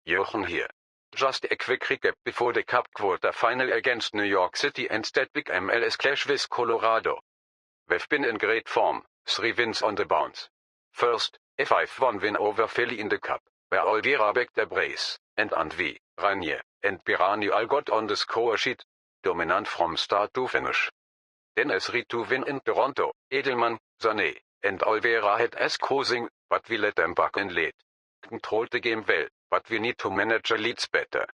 Jochen here. Just a quick recap before the Cup quarter final against New York City and that big MLS clash with Colorado. We've been in great form, 3 wins on the bounce. First, a 5-1 win over Philly in the Cup, where Oliveira backed the brace, and Andvi, Ranier, and Pirani all got on the score sheet, dominant from start to finish. Then a 3-2 win in Toronto, Edelman, Sané, and Oliveira had us cruising, but we let them back in late. Controlled the game well, but we need to manage the leads better.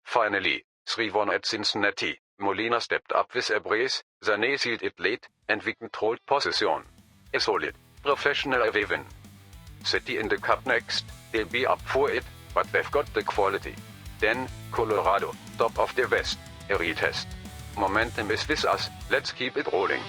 Finally, 3-1 at Cincinnati, Molina stepped up with a brace, Sané sealed it late, and we controlled possession. A solid, professional away win. City in the Cup next, they'll be up for it, but they've got the quality. Then, Colorado, top of the West, a retest. Momentum is with us, let's keep it rolling.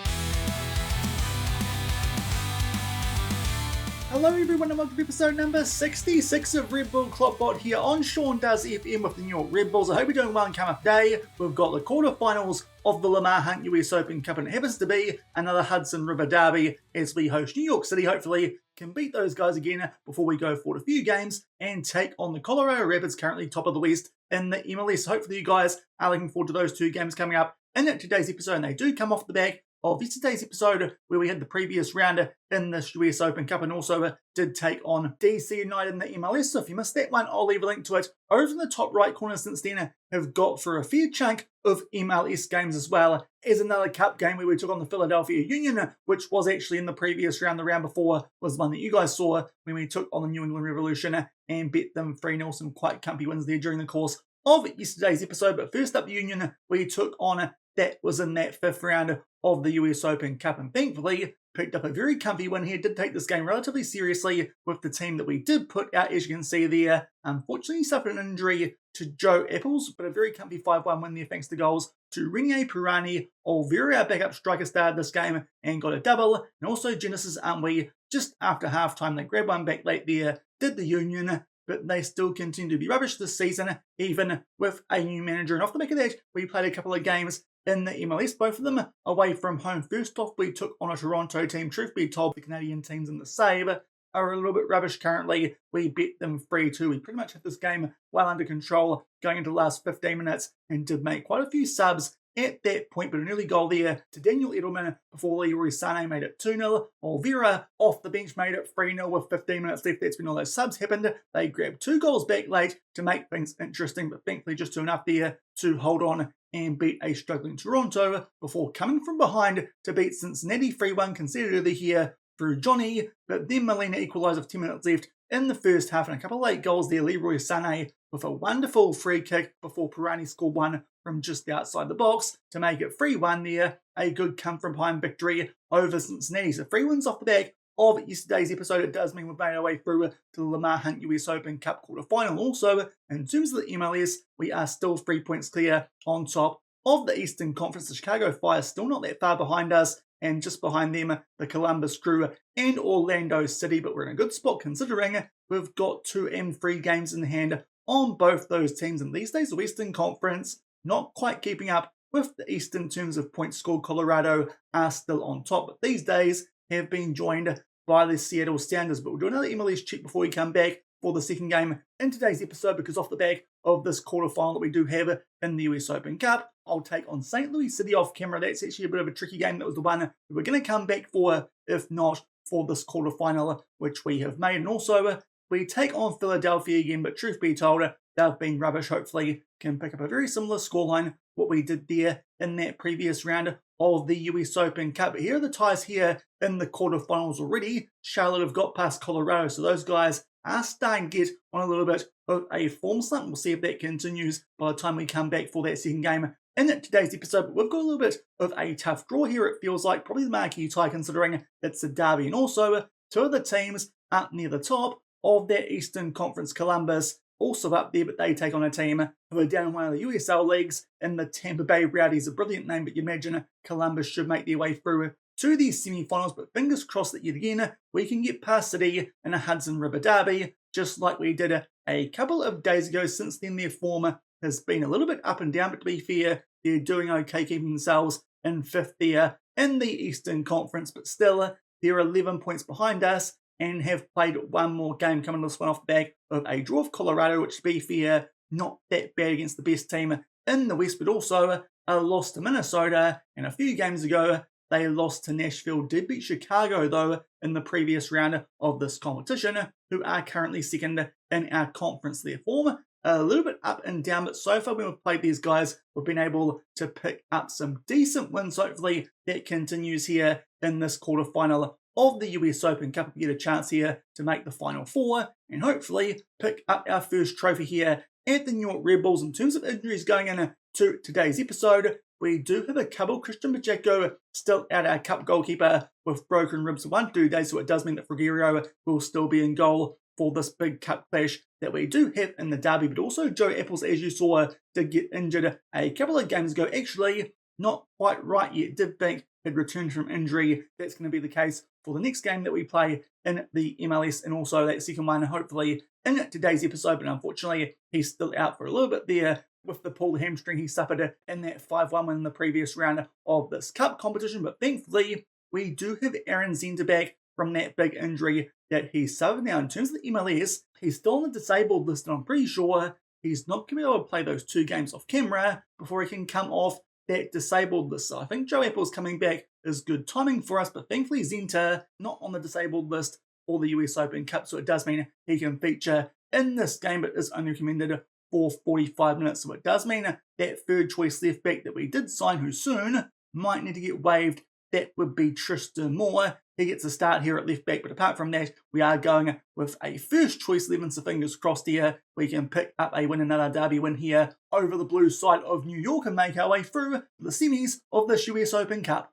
Hello everyone and welcome to episode number 66 of Red Bull KloppBot here on Sean Does FM with the New York Red Bulls. I hope you're doing well and come up today. We've got the quarterfinals of the Lamar Hunt US Open Cup and it happens to be another Hudson River Derby as we host New York City. Hopefully can beat those guys again before we go forward a few games and take on the Colorado Rapids, currently top of the West in the MLS. Hopefully you guys are looking forward to those 2 games coming up in today's episode, and they do come off the back of yesterday's episode where we had the previous round in the US Open Cup and also did take on DC United in the MLS. So if you missed that one, I'll leave a link to it over in the top right corner. Since then, have got through a fair chunk of MLS games as well as another cup game where we took on the Philadelphia Union, which was actually in the previous round. The round before was one that you guys saw when we took on the New England Revolution and beat them 3-0. Some quite comfy wins there during the course of yesterday's episode. But first up, the Union we took on, that was in that 5th round of the US Open Cup, and thankfully picked up a very comfy win here. Did take this game relatively seriously with the team that we did put out, as you can see there. Unfortunately suffered an injury to Joe Apples, but a very comfy 5-1 win there thanks to goals to Renier, Pirani, Oliveira, our backup striker, started this game and got a double, and also Genesis Amwe just after halftime. They grabbed one back late there, did the Union, but they still continue to be rubbish this season, even with a new manager. And off the back of that, we played a couple of games in the MLS, both of them away from home. First off, we took on a Toronto team. Truth be told, the Canadian teams in the save are a little bit rubbish currently. We beat them 3-2. We pretty much had this game well under control going into the last 15 minutes and did make quite a few subs at that point, but an early goal there to Daniel Edelman before Leroy Sané made it 2-0. Oliveira off the bench made it 3-0 with 15 minutes left. That's when all those subs happened. They grabbed 2 goals back late to make things interesting, but thankfully just 2 enough there to hold on and beat a struggling Toronto before coming from behind to beat Cincinnati 3-1, conceded here through Johnny, but then Molina equalised with 10 minutes left in the first half, and a couple of late goals there. Leroy Sané with a wonderful free kick before Pirani scored one from just outside the box to make it 3-1 there. A good come from behind victory over Cincinnati. So 3 wins off the back of yesterday's episode. It does mean we've made our way through to the Lamar Hunt US Open Cup quarterfinal. Also, in terms of the MLS, we are still 3 points clear on top of the Eastern Conference. The Chicago Fire still not that far behind us, and just behind them, the Columbus Crew and Orlando City. But we're in a good spot considering we've got 2 and 3 games in hand on both those teams. And these days, the Western Conference not quite keeping up with the East in terms of points scored. Colorado are still on top, but these days have been joined by the Seattle Sounders. But we'll do another MLS check before we come back for the second game in today's episode, because off the back of this quarterfinal that we do have in the US Open Cup, I'll take on St. Louis City off camera. That's actually a bit of a tricky game. That was the one we were going to come back for, if not for this quarterfinal, which we have made. And also, we take on Philadelphia again, but truth be told, they've been rubbish. Hopefully can pick up a very similar scoreline what we did there in that previous round of the US Open Cup. But here are the ties here in the quarterfinals already. Charlotte have got past Colorado, so those guys are starting to get on a little bit of a form slump. We'll see if that continues by the time we come back for that second game in today's episode. But we've got a little bit of a tough draw here, it feels like. Probably the marquee tie considering it's a derby. And also, 2 of the teams up near the top of that Eastern Conference. Columbus also up there, but they take on a team who are down in one of the USL leagues in the Tampa Bay Rowdies. A brilliant name, but you imagine Columbus should make their way through to these semi-finals. But fingers crossed that yet again we can get past City in a Hudson River Derby, just like we did a couple of days ago. Since then, their form has been a little bit up and down, but to be fair, they're doing okay, keeping themselves in 5th there in the Eastern Conference, but still, they're 11 points behind us and have played one more game, coming to this one off the back of a draw of Colorado, which, to be fair, not that bad against the best team in the West, but also a loss to Minnesota, and a few games ago they lost to Nashville. Did beat Chicago though in the previous round of this competition, who are currently second in our conference. Their form a little bit up and down, but so far when we've played these guys, we've been able to pick up some decent wins. Hopefully that continues here in this quarterfinal of the US Open Cup. We get a chance here to make the Final Four and hopefully pick up our first trophy here at the New York Red Bulls. In terms of injuries going into today's episode, we do have a couple. Christian Pacheco still out, our cup goalkeeper, with broken ribs for 1 to 2 days, so it does mean that Frigueiro will still be in goal for this big cup clash that we do have in the derby. But also Joe Apples, as you saw, did get injured a couple of games ago. Actually, not quite right yet. Did think he'd returned from injury. That's going to be the case for the next game that we play in the MLS, and also that second one, hopefully, in today's episode. But unfortunately, he's still out for a little bit there with the pulled hamstring he suffered in that 5-1 win in the previous round of this cup competition. But thankfully, we do have Aaron Zenta back from that big injury that he suffered. Now, in terms of the MLS, he's still on the disabled list, and I'm pretty sure he's not going to be able to play those 2 games off camera before he can come off that disabled list. So I think Joe Apples coming back is good timing for us, but thankfully Zenta not on the disabled list for the US Open Cup, so it does mean he can feature in this game, but is only recommended for 45 minutes. So it does mean that third choice left back that we did sign, who soon might need to get waived, that would be Tristan Moore. He gets a start here at left back, but apart from that, we are going with a first choice 11, so fingers crossed here we can pick up a win, another derby win here over the blue side of New York, and make our way through the semis of this US Open Cup.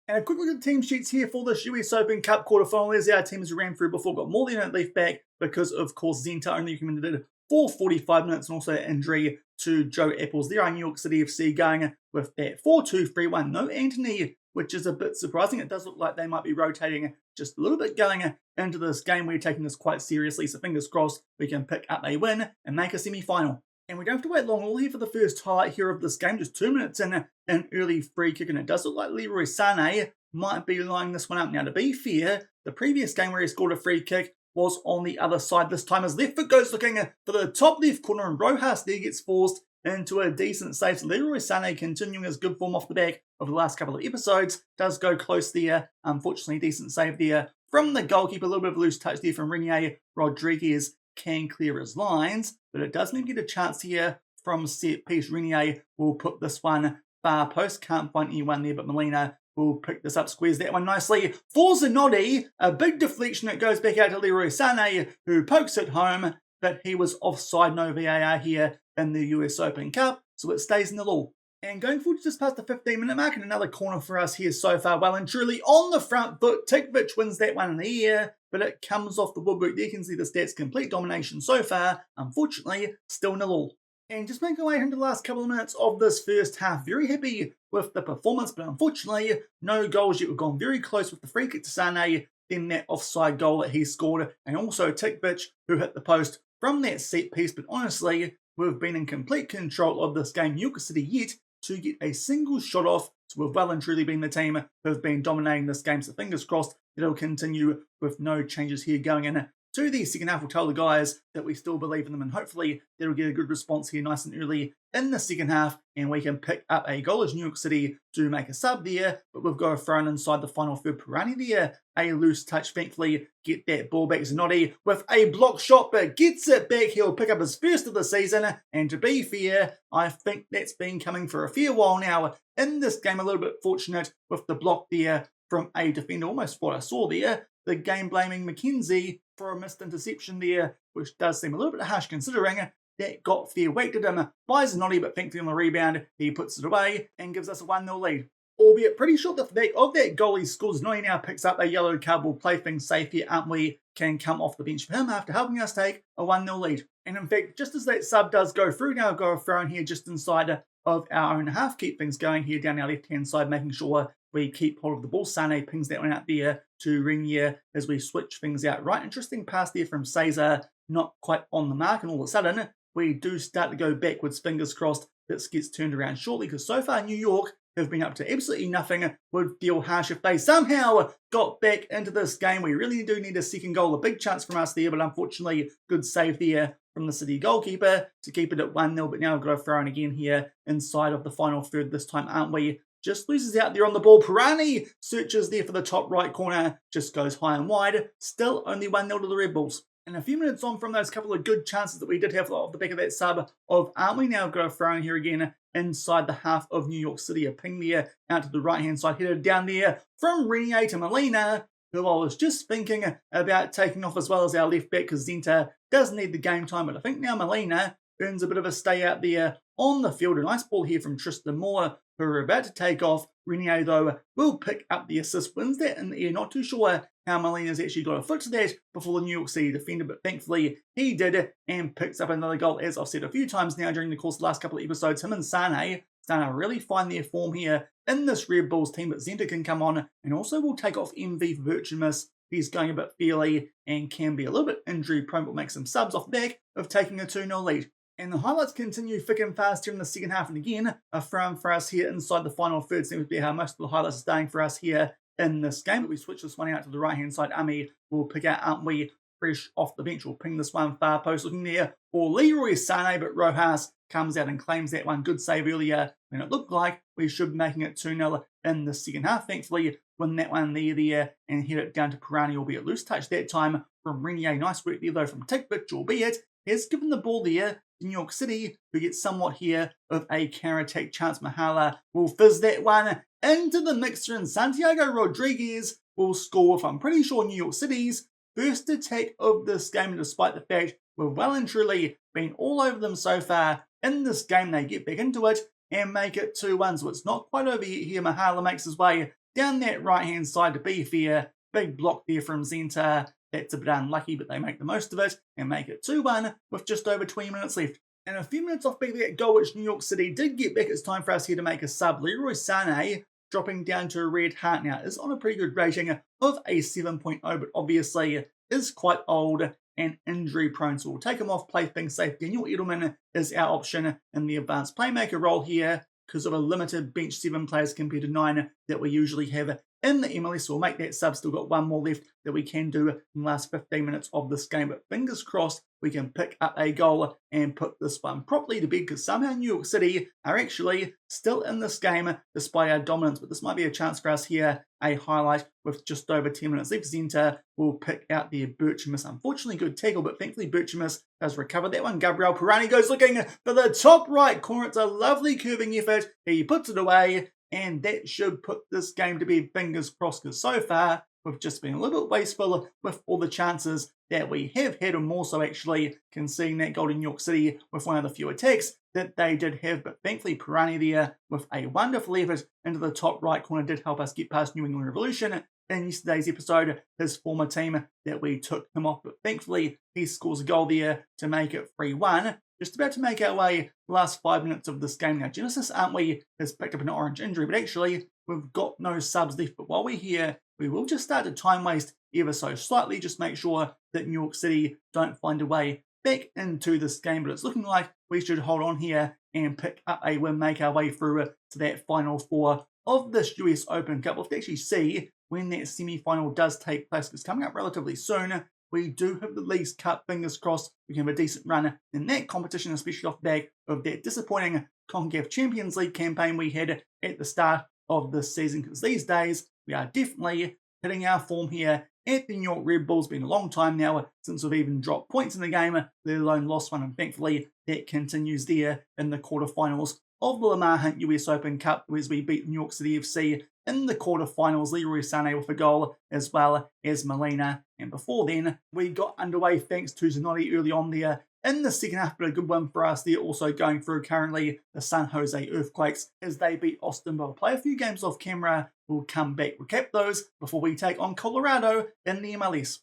And a quick look at the team sheets here for this US Open Cup quarterfinal. As our teams ran through before, got more than a left back because, of course, Zenta only recommended for 45 minutes, and also injury to Joe Apples. There are New York City FC going with that 4-2-3-1. No Anthony, which is a bit surprising. It does look like they might be rotating just a little bit going into this game. We're taking this quite seriously, so fingers crossed we can pick up a win and make a semi-final. And we don't have to wait long. All here for the first highlight here of this game, just 2 minutes in, an early free kick, and it does look like Leroy Sané might be lining this one up. Now, to be fair, the previous game where he scored a free kick was on the other side. This time his left foot goes looking for the top left corner, and Rojas there gets forced into a decent save. So Leroy Sané continuing his good form off the back of the last couple of episodes. Does go close there. Unfortunately, decent save there from the goalkeeper. A little bit of a loose touch there from Renier. Rodriguez can clear his lines, but it does mean get a chance here from set piece. Renier will put this one far post. Can't find anyone there, but Molina will pick this up, squares that one nicely for Zanotti. A big deflection that goes back out to Leroy Sané, who pokes it home, but he was offside. No VAR here in the US Open Cup, so it stays in the law. And going forward just past the 15-minute mark, and another corner for us here so far, well and truly on the front foot. Tikvich wins that one in the air, but it comes off the woodwork. There you can see the stats, complete domination so far. Unfortunately, still nil all. And just making our way into the last couple of minutes of this first half. Very happy with the performance, but unfortunately, no goals yet. We've gone very close with the free kick to Sané, then that offside goal that he scored, and also Tikvich, who hit the post from that set piece. But honestly, we've been in complete control of this game. New York City yet to get a single shot off, so we've well and truly been the team who have been dominating this game. So fingers crossed that it'll continue with no changes here going in to the second half. We'll tell the guys that we still believe in them, and hopefully they'll get a good response here nice and early in the second half, and we can pick up a goal as New York City do make a sub there, but we've got a throw in inside the final third. Pirani there, a loose touch, thankfully get that ball back. Zanotti with a block shot, but gets it back. He'll pick up his first of the season, and to be fair, I think that's been coming for a fair while now in this game. A little bit fortunate with the block there from a defender. Almost what I saw there, the game blaming McKenzie for a missed interception there, which does seem a little bit harsh considering that got fair weight to him by Zanotti, but thankfully on the rebound, he puts it away and gives us a 1-0 lead. Albeit pretty short off the back of that goal he scores. Zanotti now picks up a yellow card. We'll play things safe here, aren't we? Can come off the bench for him after helping us take a 1-0 lead. And in fact, just as that sub does go through, now I've got a throw in here just inside of our own half. Keep things going here down our left-hand side, making sure we keep hold of the ball. Sané pings that one out there to Renier as we switch things out. Right, interesting pass there from Cesar, not quite on the mark, and all of a sudden we do start to go backwards. Fingers crossed this gets turned around shortly, because so far New York have been up to absolutely nothing. Would feel harsh if they somehow got back into this game. We really do need a second goal, a big chance from us there, but unfortunately, good save there from the City goalkeeper to keep it at 1-0, but now we've got to throw in again here inside of the final third this time, aren't we? Just loses out there on the ball. Pirani searches there for the top right corner, just goes high and wide. Still only 1-0 to the Red Bulls. And a few minutes on from those couple of good chances that we did have off the back of that sub of aren't we now got to throw in here again inside the half of New York City. A ping there out to the right-hand side, headed down there from Renier to Molina, who I was just thinking about taking off as well as our left back because Zenta does need the game time. But I think now Molina earns a bit of a stay out there on the field. A nice ball here from Tristan Moore, who are about to take off. Renier, though, will pick up the assist, wins that in the air. Not too sure how Molina's actually got a foot to that before the New York City defender, but thankfully he did and picks up another goal. As I've said a few times now during the course of the last couple of episodes, him and Sane really find their form here in this Red Bulls team, but Zenta can come on and also will take off MV for Virtumus. He's going a bit feely and can be a little bit injury prone, but makes some subs off the back of taking a 2-0 lead. And the highlights continue thick and fast here in the second half, and again, a throw for us here inside the final third. Seems to be how most of the highlights are staying for us here in this game. But we switch this one out to the right-hand side. Ami will pick out, aren't we, fresh off the bench. We'll ping this one far post, looking there for Leroy Sane, but Rojas comes out and claims that one. Good save earlier when it looked like we should be making it 2-0 in the second half. Thankfully, win that one there and hit it down to Pirani, albeit loose touch that time from Renier. Nice work there, though, from Tickbitch, albeit has given the ball there to New York City, who gets somewhat here of a counter-attack chance. Mahala will fizz that one into the mixer, and Santiago Rodriguez will score with, I'm pretty sure, New York City's first attack of this game, despite the fact we've well and truly been all over them so far in this game. They get back into it and make it 2-1, so it's not quite over yet here. Mahala makes his way down that right-hand side to be fair. Big block there from Zenta. That's a bit unlucky, but they make the most of it and make it 2-1 with just over 20 minutes left. And a few minutes off back of that goal, which New York City did get back, it's time for us here to make a sub. Leroy Sane, dropping down to a red heart now, is on a pretty good rating of a 7.0, but obviously is quite old and injury prone, so we'll take him off, play things safe. Daniel Edelman is our option in the advanced playmaker role here because of a limited bench 7 players compared to 9 that we usually have in the MLS. We'll make that sub. Still got one more left that we can do in the last 15 minutes of this game, but fingers crossed we can pick up a goal and put this one properly to bed, because somehow New York City are actually still in this game despite our dominance. But this might be a chance for us here, a highlight with just over 10 minutes left. Zenta will pick out the Birchimus. Unfortunately, good tackle, but thankfully Birchimus does recover that one. Gabriel Pirani goes looking for the top right corner. It's a lovely curving effort. He puts it away, and that should put this game to bed, fingers crossed, because so far we've just been a little bit wasteful with all the chances that we have had, and more so actually conceding that goal to New York City with one of the few attacks that they did have. But thankfully Pirani there with a wonderful effort into the top right corner did help us get past New England Revolution in yesterday's episode, his former team that we took him off. But thankfully he scores a goal there to make it 3-1. Just about to make our way the last 5 minutes of this game now. Genesis, aren't we, has picked up an orange injury, but actually we've got no subs left. But while we're here, we will just start to time waste ever so slightly. Just make sure that New York City don't find a way back into this game. But it's looking like we should hold on here and pick up a win, make our way through to that final 4 of this US Open Cup. We'll have to actually see when that semi-final does take place, because coming up relatively soon, we do have the Leagues Cup. Fingers crossed we can have a decent run in that competition, especially off the back of that disappointing CONCACAF Champions League campaign we had at the start of this season, because these days we are definitely hitting our form here at the New York Red Bulls. Been a long time now since we've even dropped points in the game, let alone lost one, and thankfully that continues there in the quarterfinals of the Lamar Hunt US Open Cup, as we beat New York City FC in the quarterfinals. Leroy Sane with a goal, as well as Molina. And before then, we got underway thanks to Zanotti early on there in the second half, but a good one for us there. Also going through currently the San Jose Earthquakes as they beat Austin. But we'll play a few games off camera. We'll come back, recap those before we take on Colorado in the MLS.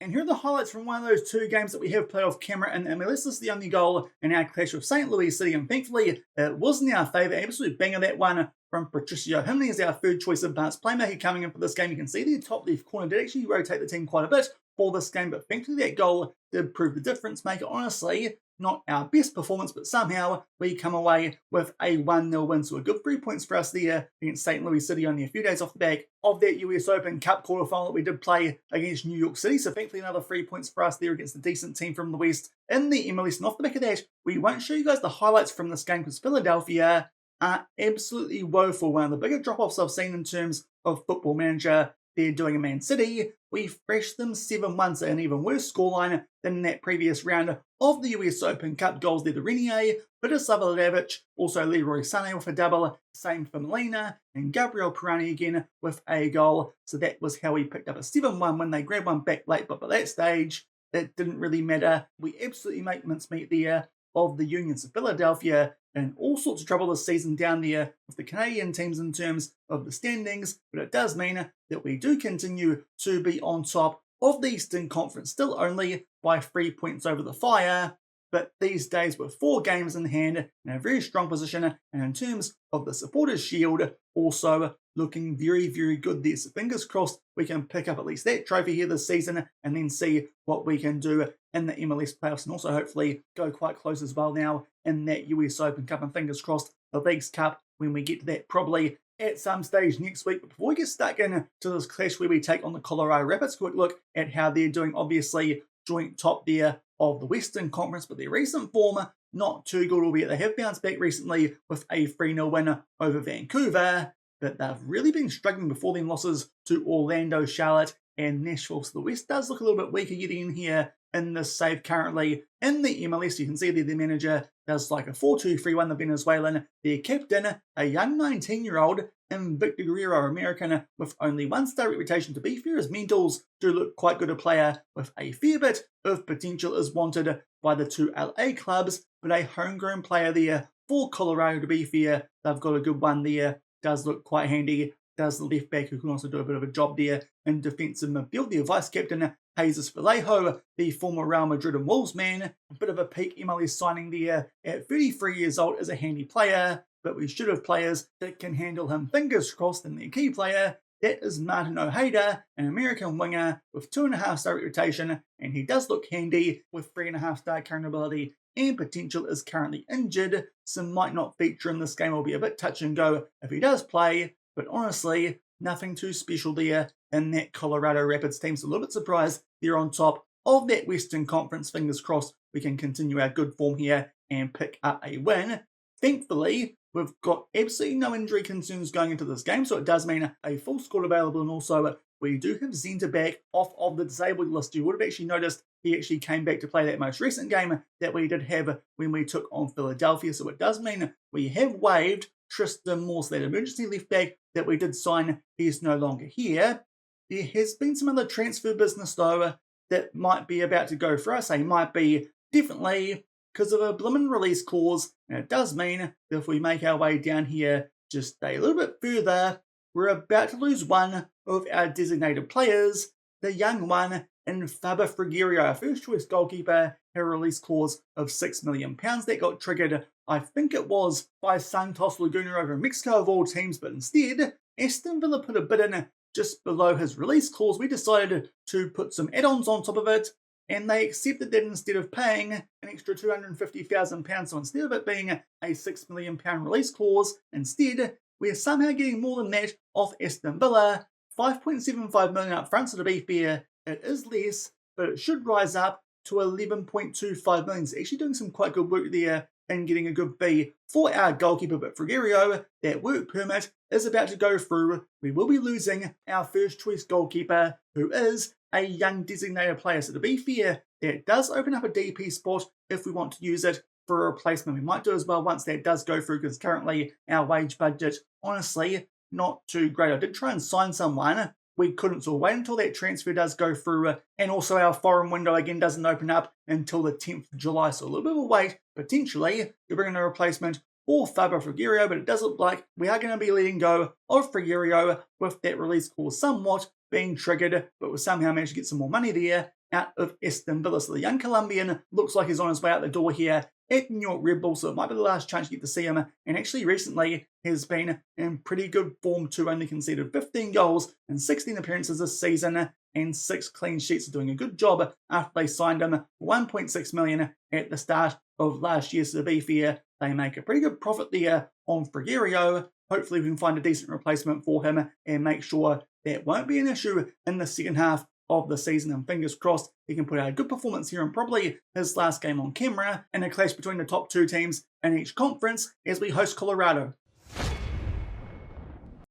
And here are the highlights from one of those 2 games that we have played off camera in MLS. This is the only goal in our clash with St. Louis City, and thankfully it was in our favour. Absolute banger, that one from Patricio Himney as our third choice advanced playmaker coming in for this game. You can see the top left corner did actually rotate the team quite a bit for this game, but thankfully that goal did prove the difference maker. Honestly, not our best performance, but somehow we come away with a 1-0 win. So a good 3 points for us there against St. Louis City only a few days off the back of that US Open Cup quarterfinal that we did play against New York City. So thankfully another 3 points for us there against a decent team from the West in the MLS. And off the back of that, we won't show you guys the highlights from this game because Philadelphia are absolutely woeful. One of the bigger drop-offs I've seen in terms of Football Manager they're doing in Man City. We thrashed them 7-1, so an even worse scoreline than in that previous round of the US Open Cup. Goals there to Renier, Peter Savalovic, also Leroy Sané with a double, same for Molina, and Gabriel Pirani again with a goal. So that was how we picked up a 7-1 when they grabbed one back late, but by that stage, it didn't really matter. We absolutely make mincemeat there of the Unions of Philadelphia and all sorts of trouble this season down there with the Canadian teams in terms of the standings, but it does mean that we do continue to be on top of the Eastern Conference, still only by 3 points over the Fire, but these days with 4 games in hand in a very strong position, and in terms of the Supporters' Shield, also looking very, very good there. So fingers crossed we can pick up at least that trophy here this season and then see what we can do in the MLS playoffs and also hopefully go quite close as well now in that US Open Cup, and fingers crossed the Leagues Cup when we get to that probably at some stage next week. But before we get stuck into this clash where we take on the Colorado Rapids, quick look at how they're doing. Obviously joint top there of the Western Conference, but their recent form not too good, albeit they have bounced back recently with a 3-0 win over Vancouver, but they've really been struggling before them losses to Orlando, Charlotte and Nashville. So the West does look a little bit weaker getting in here in this save currently in the MLS. You can see there the manager does like a 4-2-3-1, the Venezuelan. Their captain, a young 19-year-old, and Victor Guerrero, American, with only 1-star reputation. To be fair, his mentals do look quite good. A player with a fair bit of potential is wanted by the 2 LA clubs, but a homegrown player there for Colorado. To be fair, they've got a good one there. Does look quite handy. Does the left back who can also do a bit of a job there in defensive midfield. Their vice captain, Jesus Vallejo, the former Real Madrid and Wolves man. A bit of a peak MLS signing there at 33 years old, is a handy player, but we should have players that can handle him. Fingers crossed. And their key player, that is Martin Ojeda, an American winger with 2.5-star reputation, and he does look handy with 3.5-star current ability and potential. Is currently injured, so might not feature in this game. Will be a bit touch and go if he does play, but honestly, nothing too special there in that Colorado Rapids team. So a little bit surprised they're on top of that Western Conference. Fingers crossed we can continue our good form here and pick up a win. Thankfully, we've got absolutely no injury concerns going into this game, so it does mean a full squad available, and also we do have Zenta back off of the disabled list. You would have actually noticed he actually came back to play that most recent game that we did have when we took on Philadelphia, so it does mean we have waived Tristan Morse, that emergency left back that we did sign. He's no longer here. There has been some other transfer business though that might be about to go for us. I might be definitely because of a blimmin' release clause, and it does mean that if we make our way down here just a little bit further, we're about to lose one of our designated players, the young one in Faber Frigerio, our first choice goalkeeper, had a release clause of £6 million. That got triggered, I think it was by Santos Laguna over in Mexico of all teams, but instead, Aston Villa put a bid in just below his release clause. We decided to put some add-ons on top of it, and they accepted that instead of paying an extra £250,000, so instead of it being a £6 million release clause, instead, we're somehow getting more than that off Aston Villa, 5.75 million up front. So to be fair, it is less, but it should rise up to 11.25 million. So actually doing some quite good work there and getting a good fee for our goalkeeper. But Frigerio, that work permit is about to go through. We will be losing our first choice goalkeeper, who is a young designated player. So to be fair, that does open up a DP spot if we want to use it for a replacement. We might do as well once that does go through, because currently our wage budget, honestly, not too great. I did try and sign someone. We couldn't, so we'll wait until that transfer does go through, and also our foreign window again doesn't open up until the 10th of July, so a little bit of a wait, potentially, to bring in a replacement for Faber Frigerio, but it does look like we are going to be letting go of Frigerio with that release clause somewhat being triggered, but we'll somehow manage to get some more money there out of Aston Villa. So the young Colombian looks like he's on his way out the door here at New York Red Bull, so it might be the last chance you get to see him, and actually recently has been in pretty good form too, only conceded 15 goals in 16 appearances this season and 6 clean sheets. Are doing a good job after they signed him for $1.6 million at the start of last year. So to be fair, they make a pretty good profit there on Frigerio. Hopefully we can find a decent replacement for him and make sure that won't be an issue in the second half of the season, and fingers crossed he can put out a good performance here and probably his last game on camera in a clash between the top 2 teams in each conference as we host Colorado.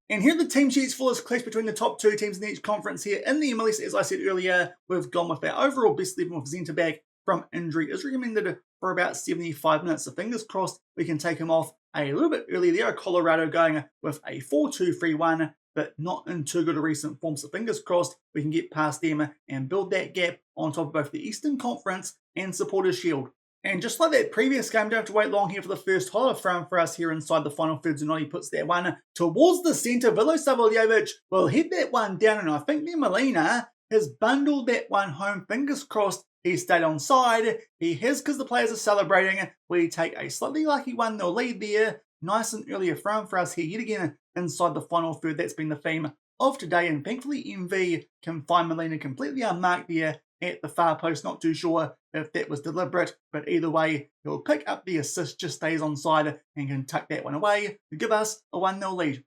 And here are the team sheets for this clash between the top 2 teams in each conference here. In the MLS, as I said earlier, we've gone with our overall best 11 with Zenta back from injury. Is recommended for about 75 minutes, so fingers crossed we can take him off a little bit earlier there. Colorado going with a 4-2-3-1, but not in too good a recent form, so fingers crossed we can get past them and build that gap on top of both the Eastern Conference and Supporters Shield. And just like that previous game, don't have to wait long here for the first highlight frame for us here inside the final third. Zanotti puts that one towards the centre. Vilo Savoljevic will hit that one down, and I think that Molina has bundled that one home. Fingers crossed he stayed on side. He has, because the players are celebrating. We take a slightly lucky 1-0 lead there. Nice and earlier frame for us here yet again inside the final third. That's been the theme of today, and thankfully MV can find Molina completely unmarked there at the far post. Not too sure if that was deliberate, but either way, he'll pick up the assist, just stays on side and can tuck that one away to give us a 1-0 lead.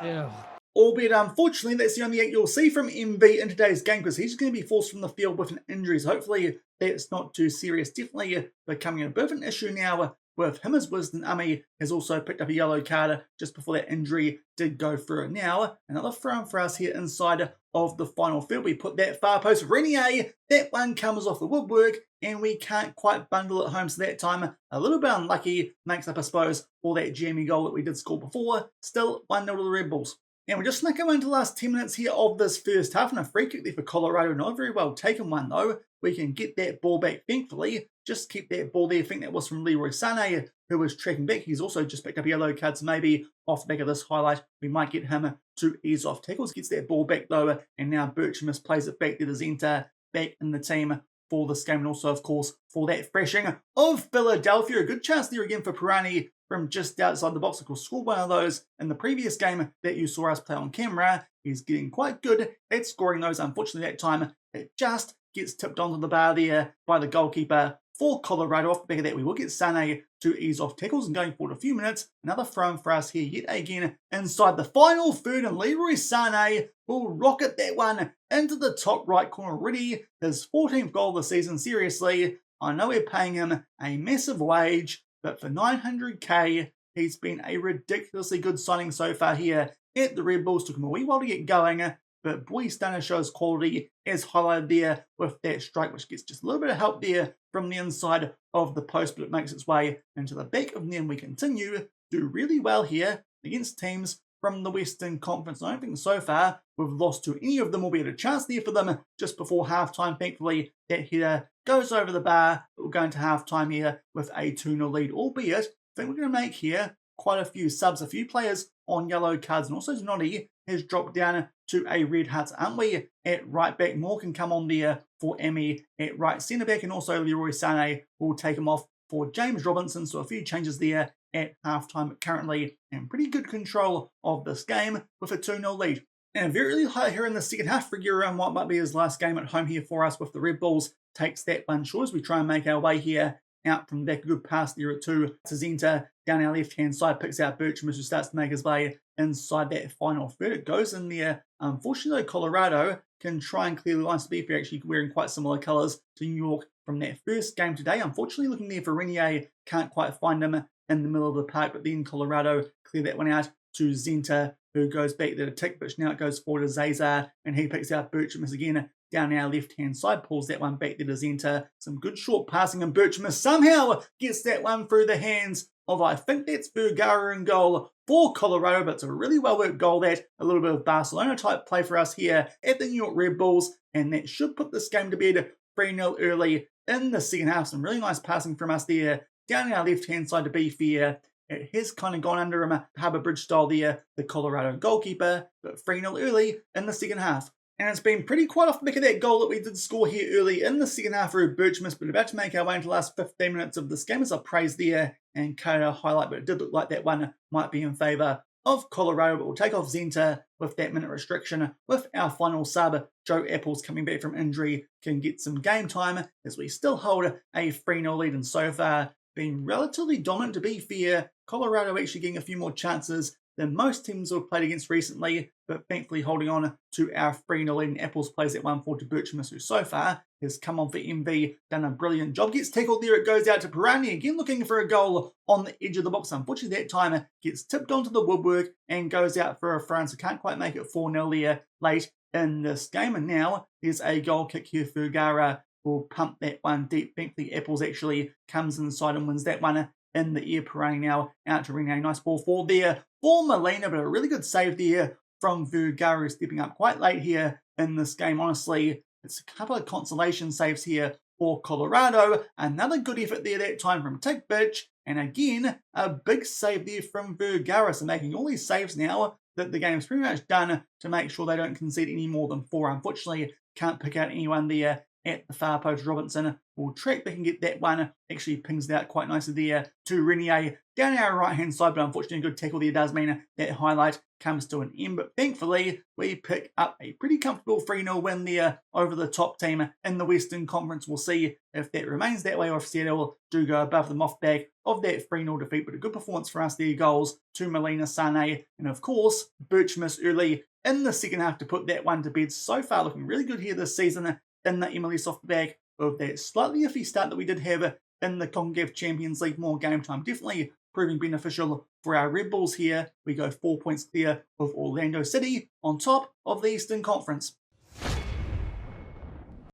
Yeah. Albeit, unfortunately, that's the only act you'll see from MV in today's game, because he's going to be forced from the field with an injury. So hopefully that's not too serious. Definitely becoming a bit of an issue now with him as Wisdom. Ami has also picked up a yellow card just before that injury did go through. Now, another throw for us here inside of the final field. We put that far post. Renier, that one comes off the woodwork, and we can't quite bundle it home. So that time, a little bit unlucky, makes up, I suppose, for that jammy goal that we did score before. Still 1-0 to the Red Bulls. And we're just snuck into the last 10 minutes here of this first half, and a free kick there for Colorado. Not a very well taken one, though. We can get that ball back, thankfully. Just keep that ball there. I think that was from Leroy Sané, who was tracking back. He's also just picked up a yellow card, so maybe off the back of this highlight, we might get him to ease off tackles. Gets that ball back, though, and now Bircham plays it back to the Zenta, back in the team for this game, and also, of course, for that thrashing of Philadelphia. A good chance there again for Pirani from just outside the box. Of course, scored one of those in the previous game that you saw us play on camera. He's getting quite good at scoring those. Unfortunately, that time it just gets tipped onto the bar there by the goalkeeper for Colorado. Off the back of that, we will get Sané to ease off tackles, and going forward a few minutes, another throw for us here yet again inside the final third, and Leroy Sané will rocket that one into the top right corner. Already his 14th goal of the season. Seriously, I know we're paying him a massive wage, but for $900k, he's been a ridiculously good signing so far here at the Red Bulls. Took him a wee while to get going, but boy, he's starting to show his quality, as highlighted there with that strike, which gets just a little bit of help there from the inside of the post, but it makes its way into the back of the net. We continue to do really well here against teams from the Western Conference. I don't think so far we've lost to any of them, albeit a chance there for them just before halftime. Thankfully, that header goes over the bar, but we're going to halftime here with a 2-0 lead, albeit I think we're going to make here quite a few subs, a few players on yellow cards, and also Zanotti has dropped down to a red hut, aren't we? At right back, Moore can come on there for Emmy at right centre back, and also Leroy Sané will take him off for James Robinson. So a few changes there at halftime, but currently in pretty good control of this game with a 2-0 lead. And very early high here in the second half for Guerrero, what might be his last game at home here for us with the Red Bulls, takes that one short as we try and make our way here out from the back. A good pass there at 2 to Zenta down our left-hand side, picks out Bircham, who starts to make his way inside that final third. It goes in there. Unfortunately, Colorado can try and clear the lines. To be fair, actually wearing quite similar colours to New York from that first game today. Unfortunately, looking there for Renier, can't quite find him in the middle of the park, but then Colorado clear that one out to Zenta, who goes back there to tick, but now it goes forward to Zazar, and he picks out Bircham again down our left-hand side, pulls that one back there to Zenta. Some good short passing, and Bircham somehow gets that one through the hands of, I think that's Vergara in goal for Colorado, but it's a really well-worked goal. That a little bit of Barcelona-type play for us here at the New York Red Bulls, and that should put this game to bed 3-0 early in the second half. Some really nice passing from us there down our left-hand side. To be fair, it has kind of gone under him, Harbour Bridge style there, the Colorado goalkeeper, but 3-0 early in the second half. And it's been pretty quiet off the back of that goal that we did score here early in the second half for Bircham, but about to make our way into the last 15 minutes of this game as I praise there and cut out a highlight, but it did look like that one might be in favour of Colorado, but we'll take off Zenta with that minute restriction, with our final sub, Joe Apples, coming back from injury, can get some game time as we still hold a 3-0 lead, and so far been relatively dominant. To be fair, Colorado actually getting a few more chances than most teams we've played against recently, but thankfully holding on to our 3-0 lead, and Apples plays that 1-4 to Birchmas, who so far has come on for MV, done a brilliant job. Gets tackled there, it goes out to Pirani, again looking for a goal on the edge of the box. Unfortunately, that time gets tipped onto the woodwork and goes out for a front, so can't quite make it 4-0 there late in this game. And now there's a goal kick here. Fugara will pump that one deep. Thankfully, Apples actually comes inside and wins that one in the air. Pirani now out to Rene. Nice ball forward there for Molina, but a really good save there from Fugara, stepping up quite late here in this game. Honestly, it's a couple of consolation saves here for Colorado. Another good effort there that time from Tick Bitch. And again, a big save there from Fugara. So making all these saves now that the game's pretty much done to make sure they don't concede any more than 4. Unfortunately, can't pick out anyone there at the far post. Robinson will track back and get that one. Actually pings it out quite nicely there to Renier down our right hand side, but unfortunately a good tackle there does mean that highlight comes to an end. But thankfully we pick up a pretty comfortable 3-0 win there over the top team in the Western Conference. We'll see if that remains that way or if Seattle do go above them off back of that 3-0 defeat. But a good performance for us there. Goals to Molina, Sane, and of course Birchmas early in the second half to put that one to bed. So far looking really good here this season in the MLS off the back of that slightly iffy start that we did have in the CONCACAF Champions League. More game time definitely proving beneficial for our Red Bulls here. We go 4 points clear with Orlando City on top of the Eastern Conference.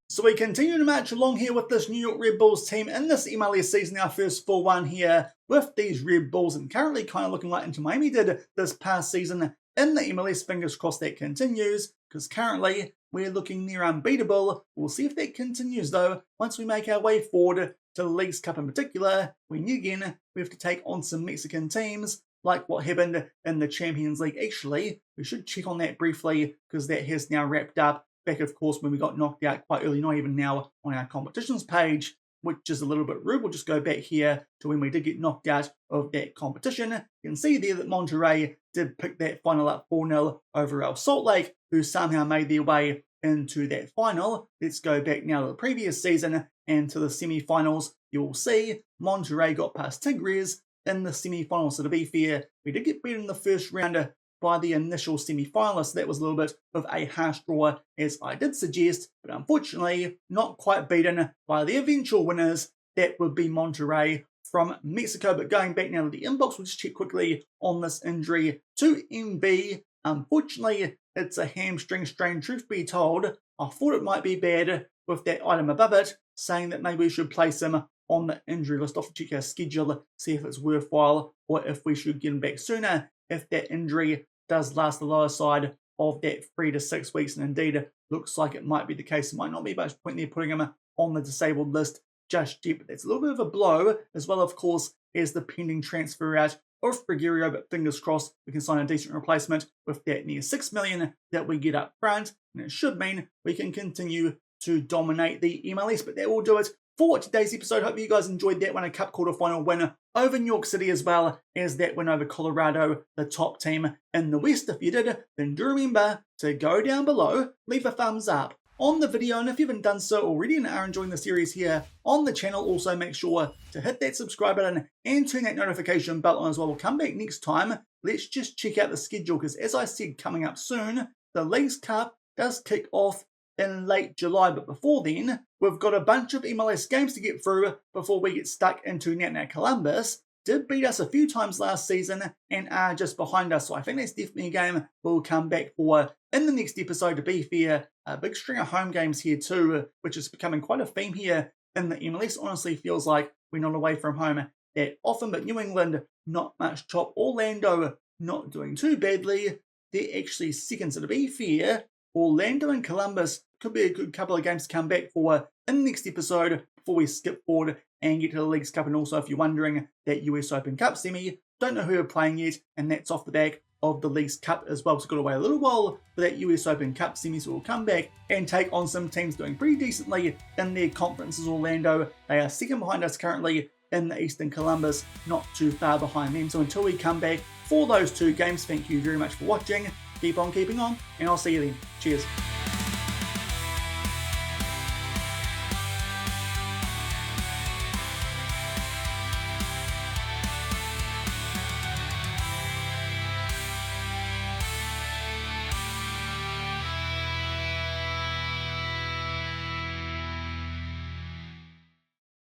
So we continue to march along here with this New York Red Bulls team in this MLS season, our first full one here with these Red Bulls, and currently kind of looking like Inter Miami did this past season in the MLS. Fingers crossed that continues, because currently we're looking near unbeatable. We'll see if that continues though once we make our way forward to the Leagues Cup in particular, when again we have to take on some Mexican teams like what happened in the Champions League. Actually, we should check on that briefly because that has now wrapped up. Back, of course, when we got knocked out quite early, not even now on our competitions page, which is a little bit rude. We'll just go back here to when we did get knocked out of that competition. You can see there that Monterrey did pick that final up 4-0 over El Salt Lake, who somehow made their way into that final. Let's go back now to the previous season and to the semi-finals. You'll see Monterrey got past Tigres in the semi-finals. So to be fair, we did get beaten in the first round by the initial semi-finalists. So that was a little bit of a harsh draw, as I did suggest, but unfortunately not quite beaten by the eventual winners. That would be Monterrey from Mexico. But going back now to the inbox, we'll just check quickly on this injury to MB. Unfortunately, it's a hamstring strain. Truth be told, I thought it might be bad with that item above it, saying that maybe we should place him on the injury list. I'll have to check our schedule, see if it's worthwhile or if we should get him back sooner if that injury does last the lower side of that 3 to 6 weeks. And indeed, looks like it might be the case. It might not be much point there putting him on the disabled list just yet, but that's a little bit of a blow, as well, of course, as the pending transfer out of Frigerio. But fingers crossed we can sign a decent replacement with that near $6 million that we get up front, and it should mean we can continue to dominate the MLS. But that will do it for today's episode. Hope you guys enjoyed that one, a cup quarterfinal win over New York City, as well as that win over Colorado, the top team in the West. If you did, then do remember to go down below, leave a thumbs up on the video, and if you haven't done so already and are enjoying the series here on the channel, also make sure to hit that subscribe button and turn that notification bell on as well. We'll come back next time. Let's just check out the schedule, because as I said, coming up soon, the Leagues Cup does kick off in late July, but before then, we've got a bunch of MLS games to get through before we get stuck into Now Columbus did beat us a few times last season and are just behind us, so I think that's definitely a game we'll come back for in the next episode. To be fair, a big string of home games here too, which is becoming quite a theme here in the MLS. Honestly, feels like we're not away from home that often, but New England, not much chop. Orlando, not doing too badly. They're actually second, so to be fair, Orlando and Columbus could be a good couple of games to come back for in the next episode before we skip forward and get to the Leagues Cup. And also, if you're wondering, that US Open Cup semi, don't know who we're playing yet, and that's off the back of the Leagues Cup as well. So got to wait a little while for that US Open Cup semi, so we'll come back and take on some teams doing pretty decently in their conferences. Orlando, they are second behind us currently in the Eastern. Columbus, not too far behind them. So until we come back for those two games. Thank you very much for watching. Keep on keeping on, and I'll see you then. Cheers.